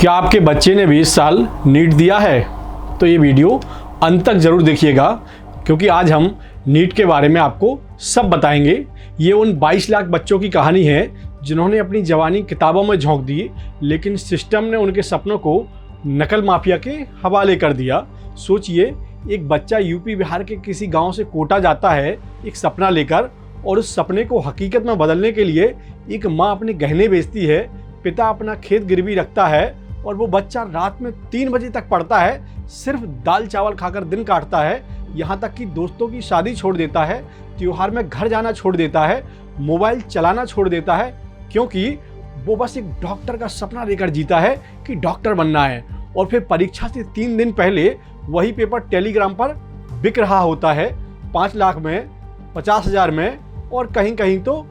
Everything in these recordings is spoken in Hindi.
क्या आपके बच्चे ने भी इस साल नीट दिया है? तो ये वीडियो अंत तक ज़रूर देखिएगा, क्योंकि आज हम नीट के बारे में आपको सब बताएंगे। ये उन 22 लाख बच्चों की कहानी है जिन्होंने अपनी जवानी किताबों में झोंक दी, लेकिन सिस्टम ने उनके सपनों को नकल माफिया के हवाले कर दिया। सोचिए, एक बच्चा यूपी बिहार के किसी गांव से कोटा जाता है एक सपना लेकर, और उस सपने को हकीकत में बदलने के लिए एक माँ अपने गहने बेचती है, पिता अपना खेत गिरवी रखता है, और वो बच्चा रात में 3 बजे तक पढ़ता है, सिर्फ दाल चावल खाकर दिन काटता है। यहाँ तक कि दोस्तों की शादी छोड़ देता है, त्योहार में घर जाना छोड़ देता है, मोबाइल चलाना छोड़ देता है, क्योंकि वो बस एक डॉक्टर का सपना लेकर जीता है कि डॉक्टर बनना है। और फिर परीक्षा से 3 दिन पहले वही पेपर टेलीग्राम पर बिक रहा होता है, 5 लाख में, 50,000 में, और कहीं कहीं तो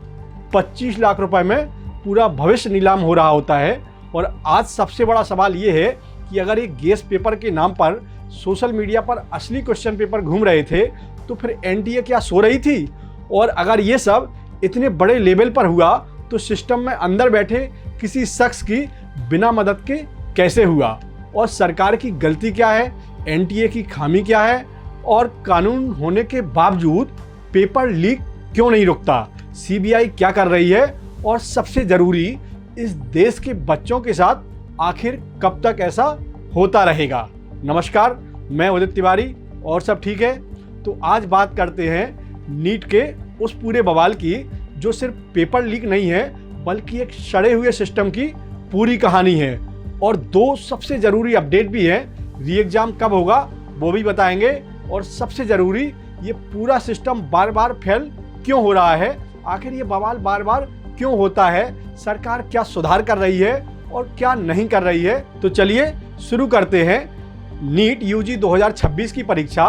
25 लाख रुपए में पूरा भविष्य नीलाम हो रहा होता है। और आज सबसे बड़ा सवाल ये है कि अगर एक गेस पेपर के नाम पर सोशल मीडिया पर असली क्वेश्चन पेपर घूम रहे थे, तो फिर एनटीए क्या सो रही थी? और अगर ये सब इतने बड़े लेवल पर हुआ, तो सिस्टम में अंदर बैठे किसी शख्स की बिना मदद के कैसे हुआ? और सरकार की गलती क्या है, एनटीए की खामी क्या है, और कानून होने के बावजूद पेपर लीक क्यों नहीं रुकता? सीबीआई क्या कर रही है? और सबसे ज़रूरी, इस देश के बच्चों के साथ आखिर कब तक ऐसा होता रहेगा? नमस्कार, मैं उदित तिवारी, और सब ठीक है? तो आज बात करते हैं नीट के उस पूरे बवाल की, जो सिर्फ पेपर लीक नहीं है, बल्कि एक सड़े हुए सिस्टम की पूरी कहानी है। और 2 सबसे ज़रूरी अपडेट भी हैं। री एग्ज़ाम कब होगा वो भी बताएंगे, और सबसे ज़रूरी, ये पूरा सिस्टम बार बार फेल क्यों हो रहा है, आखिर ये बवाल बार बार क्यों होता है, सरकार क्या सुधार कर रही है और क्या नहीं कर रही है। तो चलिए शुरू करते हैं। नीट यूजी 2026 की परीक्षा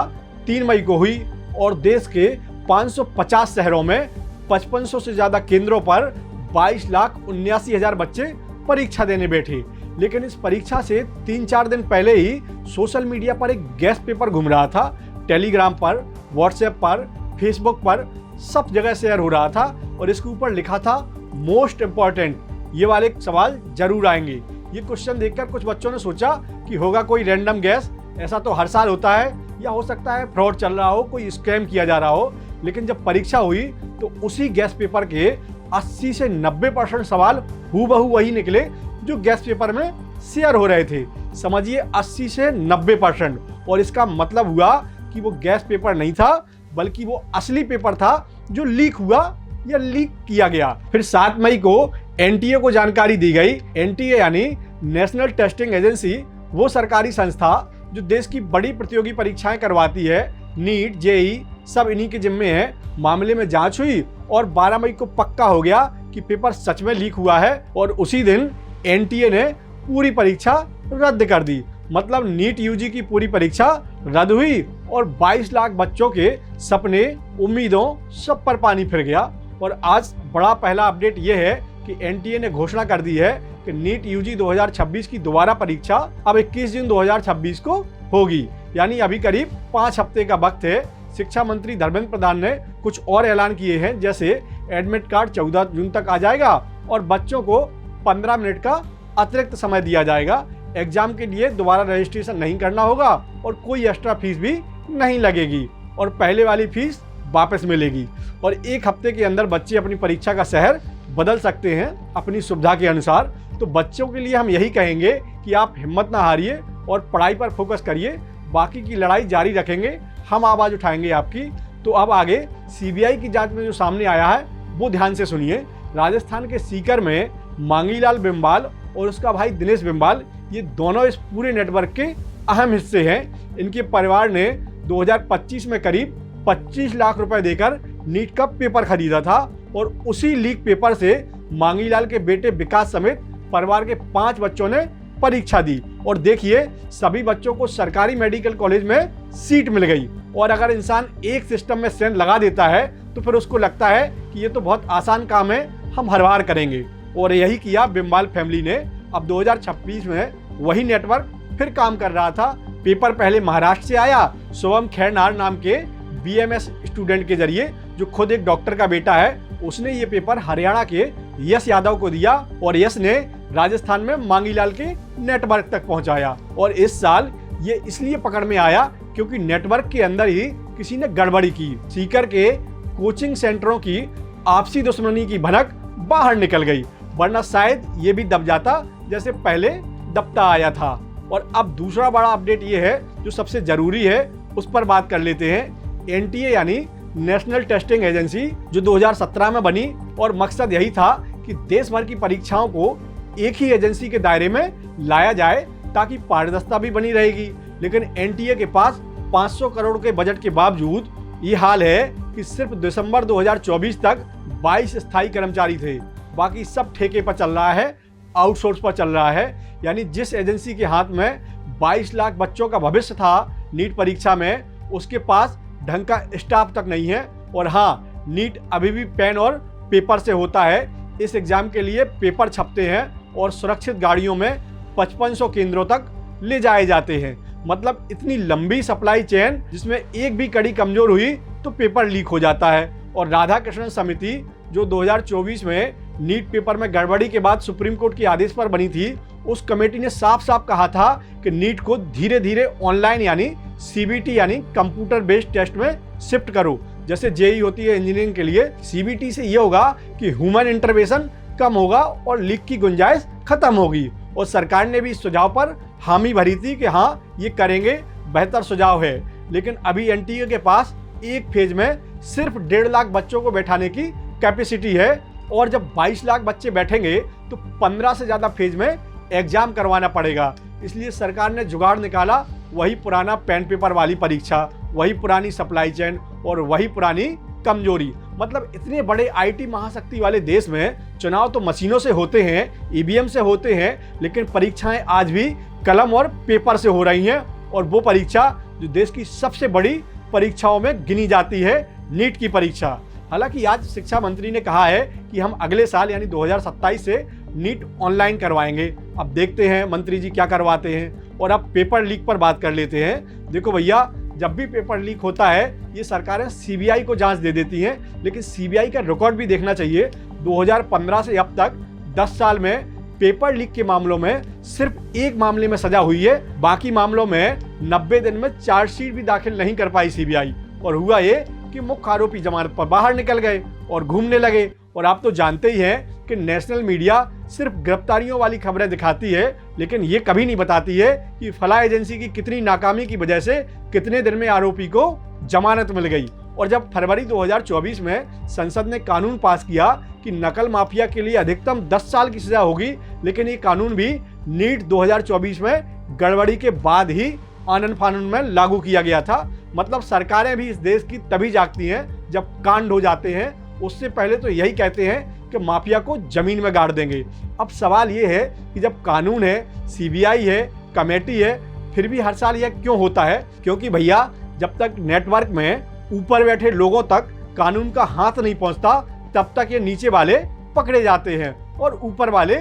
3 मई को हुई, और देश के 550 शहरों में 5500 से ज़्यादा केंद्रों पर 22,79,000 बच्चे परीक्षा देने बैठे। लेकिन इस परीक्षा से 3-4 दिन पहले ही सोशल मीडिया पर एक गैस पेपर घूम रहा था, टेलीग्राम पर, व्हाट्सएप पर, फेसबुक पर, सब जगह शेयर हो रहा था, और इसके ऊपर लिखा था मोस्ट इम्पॉर्टेंट। ये वाले सवाल जरूर आएंगे। ये क्वेश्चन देखकर कुछ बच्चों ने सोचा कि होगा कोई रैंडम गैस, ऐसा तो हर साल होता है, या हो सकता है फ्रॉड चल रहा हो, कोई स्कैम किया जा रहा हो। लेकिन जब परीक्षा हुई तो उसी गैस पेपर के 80 से 90% सवाल हूबहू वही निकले जो गैस पेपर में शेयर हो रहे थे। समझिए, 80 से 90%। और इसका मतलब हुआ कि वो गैस पेपर नहीं था, बल्कि वो असली पेपर था जो लीक हुआ या लीक किया गया। फिर 7 मई को एनटीए को जानकारी दी गई। एनटीए यानी नेशनल टेस्टिंग एजेंसी, वो सरकारी संस्था जो देश की बड़ी प्रतियोगी परीक्षाएं करवाती है, नीट, जेई, सब इन्हीं के जिम्मे है। मामले में जांच हुई, और 12 मई को पक्का हो गया कि पेपर सच में लीक हुआ है, और उसी दिन एनटीए ने पूरी परीक्षा रद्द कर दी। मतलब नीट यूजी की पूरी परीक्षा रद्द हुई, और 22 लाख बच्चों के सपने, उम्मीदों, सब पर पानी फिर गया। और आज बड़ा पहला अपडेट यह है कि एनटीए ने घोषणा कर दी है कि नीट यूजी 2026 की दोबारा परीक्षा अब 21 जून 2026 को होगी। यानी अभी करीब 5 हफ्ते का वक्त है। शिक्षा मंत्री धर्मेंद्र प्रधान ने कुछ और ऐलान किए हैं, जैसे एडमिट कार्ड 14 जून तक आ जाएगा, और बच्चों को 15 मिनट का अतिरिक्त समय दिया जाएगा। एग्जाम के लिए दोबारा रजिस्ट्रेशन नहीं करना होगा, और कोई एक्स्ट्रा फीस भी नहीं लगेगी, और पहले वाली फीस वापस मिलेगी। और 1 हफ्ते के अंदर बच्चे अपनी परीक्षा का शहर बदल सकते हैं अपनी सुविधा के अनुसार। तो बच्चों के लिए हम यही कहेंगे कि आप हिम्मत ना हारिए और पढ़ाई पर फोकस करिए। बाकी की लड़ाई जारी रखेंगे, हम आवाज़ उठाएंगे आपकी। तो अब आगे सीबीआई की जांच में जो सामने आया है वो ध्यान से सुनिए। राजस्थान के सीकर में मांगीलाल बिंबाल और उसका भाई दिनेश बिंबाल, ये दोनों इस पूरे नेटवर्क के अहम हिस्से हैं। इनके परिवार ने 2025 में करीब 25 लाख रुपए देकर नीट का पेपर खरीदा था, और उसी लीक पेपर से मांगीलाल के बेटे विकास समेत परिवार के 5 बच्चों ने परीक्षा दी। और देखिए, सभी बच्चों को सरकारी मेडिकल कॉलेज में सीट मिल गई। और अगर इंसान एक सिस्टम में सेंध लगा देता है, तो फिर उसको लगता है कि ये तो बहुत आसान काम है, हम हर बार करेंगे। और यही किया बिंबाल फैमिली ने। अब 2026 में वही नेटवर्क फिर काम कर रहा था। पेपर पहले महाराष्ट्र से आया, सोहम खैरनार नाम के बीएमएस स्टूडेंट के जरिए, जो खुद एक डॉक्टर का बेटा है। उसने ये पेपर हरियाणा के यश यादव को दिया, और यश ने राजस्थान में मांगीलाल के नेटवर्क तक पहुंचाया। और इस साल ये इसलिए पकड़ में आया क्योंकि नेटवर्क के अंदर ही किसी ने गड़बड़ी की। सीकर के कोचिंग सेंटरों की आपसी दुश्मनी की भनक बाहर निकल गई, वरना शायद ये भी दब जाता जैसे पहले दबता आया था। और अब दूसरा बड़ा अपडेट ये है जो सबसे जरूरी है, उस पर बात कर लेते हैं। एनटीए यानी नेशनल टेस्टिंग एजेंसी जो 2017 में बनी और मकसद यही था कि देश भर की परीक्षाओं को एक ही एजेंसी के दायरे में लाया जाए ताकि पारदर्शिता भी बनी रहेगी। लेकिन एनटीए के पास 500 करोड़ के बजट के बावजूद ये हाल है कि सिर्फ दिसंबर 2024 तक 22 स्थायी कर्मचारी थे, बाकी सब ठेके पर चल रहा है, आउटसोर्स पर चल रहा है। यानी जिस एजेंसी के हाथ में 22 लाख बच्चों का भविष्य था नीट परीक्षा में, उसके पास ढंग का स्टाफ तक नहीं है। और हाँ, नीट अभी भी पेन और पेपर से होता है। इस एग्जाम के लिए पेपर छपते हैं और सुरक्षित गाड़ियों में 5500 केंद्रों तक ले जाए जाते हैं। मतलब इतनी लंबी सप्लाई चेन जिसमें एक भी कड़ी कमजोर हुई तो पेपर लीक हो जाता है। और राधाकृष्णन समिति जो 2024 में नीट पेपर में गड़बड़ी के बाद सुप्रीम कोर्ट के आदेश पर बनी थी, उस कमेटी ने साफ साफ कहा था कि नीट को धीरे धीरे ऑनलाइन यानी सीबीटी यानी कंप्यूटर बेस्ड टेस्ट में शिफ्ट करो। जैसे जेई होती है इंजीनियरिंग के लिए, सीबीटी से ये होगा कि ह्यूमन इंटरवेंशन कम होगा और लीक की गुंजाइश खत्म होगी। और सरकार ने भी इस सुझाव पर हामी भरी थी कि हाँ ये करेंगे, बेहतर सुझाव है। लेकिन अभी एनटीए के पास एक फेज में सिर्फ 1.5 लाख बच्चों को बैठाने की कैपेसिटी है, और जब 22 लाख बच्चे बैठेंगे तो 15 से ज़्यादा फेज में एग्जाम करवाना पड़ेगा। इसलिए सरकार ने जुगाड़ निकाला, वही पुराना पेन पेपर वाली परीक्षा, वही पुरानी सप्लाई चेन और वही पुरानी कमजोरी। मतलब इतने बड़े आईटी महाशक्ति वाले देश में चुनाव तो मशीनों से होते हैं, ईवीएम से होते हैं, लेकिन परीक्षाएं आज भी कलम और पेपर से हो रही हैं। और वो परीक्षा जो देश की सबसे बड़ी परीक्षाओं में गिनी जाती है, नीट की परीक्षा। हालांकि आज शिक्षा मंत्री ने कहा है कि हम अगले साल यानी 2027 से नीट ऑनलाइन करवाएंगे। अब देखते हैं मंत्री जी क्या करवाते हैं। और अब पेपर लीक पर बात कर लेते हैं। देखो भैया, जब भी पेपर लीक होता है ये सरकारें सीबीआई को जांच दे देती हैं, लेकिन सीबीआई का रिकॉर्ड भी देखना चाहिए। 2015 से अब तक 10 साल में पेपर लीक के मामलों में सिर्फ एक मामले में सजा हुई है, बाकी मामलों में 90 दिन में चार्जशीट भी दाखिल नहीं कर पाई सीबीआई। और हुआ ये कि मुख्य आरोपी जमानत पर बाहर निकल गए और घूमने लगे। और आप तो जानते ही हैं कि नेशनल मीडिया सिर्फ गिरफ्तारियों वाली खबरें दिखाती है, लेकिन ये कभी नहीं बताती है कि फला एजेंसी की कितनी नाकामी की वजह से कितने दिन में आरोपी को जमानत मिल गई। और जब फरवरी 2024 में संसद ने कानून पास किया कि नकल माफिया के लिए अधिकतम 10 साल की सजा होगी, लेकिन ये कानून भी नीट 2024 में गड़बड़ी के बाद ही आनन फानन में लागू किया गया था। मतलब सरकारें भी इस देश की तभी जागती हैं जब कांड हो जाते हैं, उससे पहले तो यही कहते हैं कि माफिया को जमीन में गाड़ देंगे। अब सवाल ये है कि जब कानून है, सीबीआई है, कमेटी है, फिर भी हर साल यह क्यों होता है? क्योंकि भैया जब तक नेटवर्क में ऊपर बैठे लोगों तक कानून का हाथ नहीं पहुंचता, तब तक ये नीचे वाले पकड़े जाते हैं और ऊपर वाले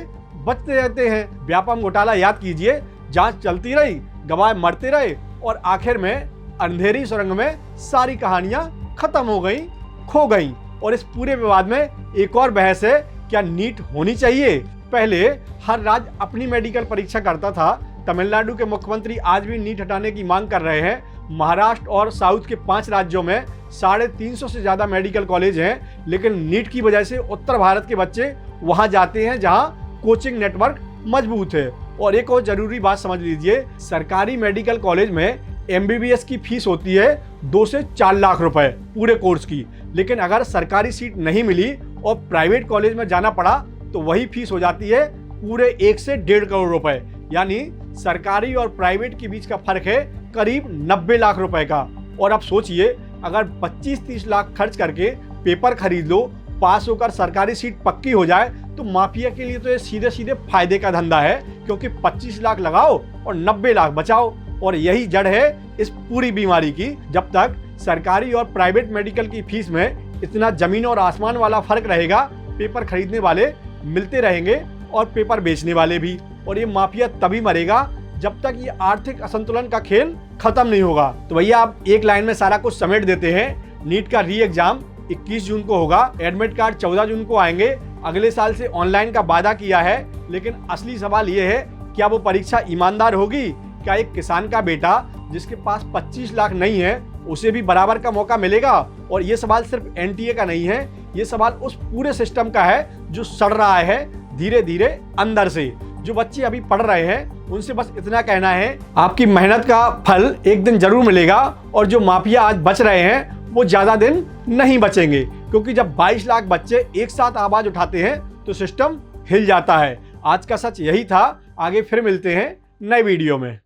बचते रहते हैं। व्यापम घोटाला याद कीजिए, जांच चलती रही, गवाह मरते रहे और आखिर में अंधेरी सुरंग में सारी कहानियां खत्म हो गई, खो गई। और इस पूरे विवाद में एक और बहस है, क्या नीट होनी चाहिए? पहले हर राज्य अपनी मेडिकल परीक्षा करता था। तमिलनाडु के मुख्यमंत्री आज भी नीट हटाने की मांग कर रहे हैं। महाराष्ट्र और साउथ के 5 राज्यों में 350 से ज़्यादा मेडिकल कॉलेज हैं, लेकिन नीट की वजह से उत्तर भारत के बच्चे वहां जाते हैं जहां कोचिंग नेटवर्क मजबूत है। और एक और जरूरी बात समझ लीजिए, सरकारी मेडिकल कॉलेज में एमबीबीएस की फीस होती है 2 से 4 लाख रुपए पूरे कोर्स की, लेकिन अगर सरकारी सीट नहीं मिली और प्राइवेट कॉलेज में जाना पड़ा तो वही फीस हो जाती है पूरे 1 से 1.5 करोड़ रुपए। यानी सरकारी और प्राइवेट के बीच का फर्क है करीब 90 लाख रुपए का। और अब सोचिए, अगर 25-30 लाख खर्च करके पेपर खरीद लो, पास होकर सरकारी सीट पक्की हो जाए, तो माफिया के लिए तो ये सीधे सीधे फायदे का धंधा है, क्योंकि 25 लाख लगाओ और 90 लाख बचाओ। और यही जड़ है इस पूरी बीमारी की। जब तक सरकारी और प्राइवेट मेडिकल की फीस में इतना जमीन और आसमान वाला फर्क रहेगा, पेपर खरीदने वाले मिलते रहेंगे और पेपर बेचने वाले भी। और ये माफिया तभी मरेगा जब तक ये आर्थिक असंतुलन का खेल खत्म नहीं होगा। तो भैया आप एक लाइन में सारा कुछ समेट देते हैं। नीट का री एग्जाम 21 जून को होगा, एडमिट कार्ड 14 जून को आएंगे। अगले साल से ऑनलाइन का वादा किया है, लेकिन असली सवाल ये है, क्या वो परीक्षा ईमानदार होगी? क्या एक किसान का बेटा जिसके पास 25 लाख नहीं है उसे भी बराबर का मौका मिलेगा? और ये सवाल सिर्फ एनटीए का नहीं है, ये सवाल उस पूरे सिस्टम का है जो सड़ रहा है धीरे धीरे अंदर से। जो बच्चे अभी पढ़ रहे हैं उनसे बस इतना कहना है, आपकी मेहनत का फल एक दिन जरूर मिलेगा। और जो माफिया आज बच रहे हैं वो ज्यादा दिन नहीं बचेंगे, क्योंकि जब 22 लाख बच्चे एक साथ आवाज उठाते हैं तो सिस्टम हिल जाता है। आज का सच यही था। आगे फिर मिलते हैं नए वीडियो में।